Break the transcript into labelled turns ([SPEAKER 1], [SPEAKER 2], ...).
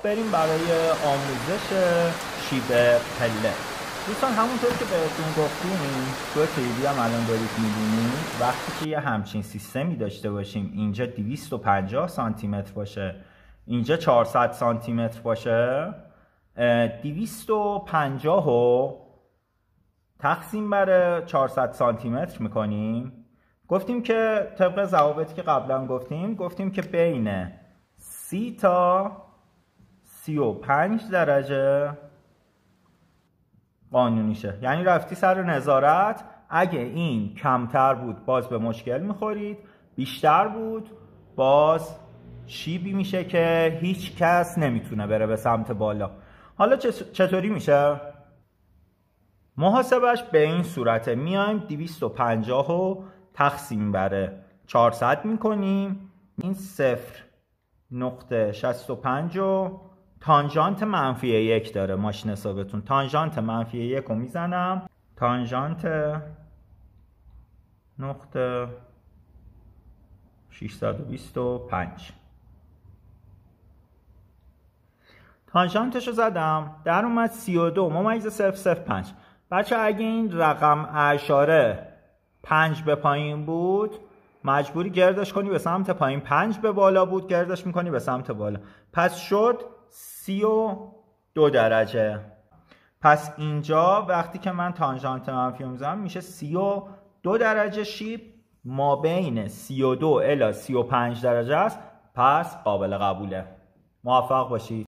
[SPEAKER 1] بریم برای آموزش شیب پله. دوستان همونطور که بهتون گفتیم تو تریدی هم الان دارید می‌بینید وقتی که یه همچین سیستمی داشته باشیم اینجا 250 سانتی متر باشه اینجا 400 سانتی متر باشه 250 رو تقسیم بر 400 سانتی متر میکنیم. گفتیم که طبق ضوابطی که قبلا گفتیم که بین 30 تا 35 درجه قانونیشه، یعنی رفتی سر نظارت. اگه این کمتر بود باز به مشکل میخورید، بیشتر بود باز شیبی میشه که هیچ کس نمیتونه بره به سمت بالا. حالا چطوری میشه؟ محاسبش به این صورته، میایم 250 رو تقسیم بر 400 میکنیم، این 0.65 و تانژانت -1 داره ماشین حسابتون. تانژانت -1 رو میزنم، تانژانت نقطه 625 تانژانتش رو زدم، در اومد 32.005. بچه اگه این رقم اعشاره 5 به پایین بود مجبوری گردش کنی به سمت پایین، 5 به بالا بود گردش میکنی به سمت بالا. پس شد 32 درجه. پس اینجا وقتی که من تانژانت منفی میزنم میشه 32 درجه شیب ما بین 32 الی 35 درجه است. پس قابل قبوله. موفق باشید.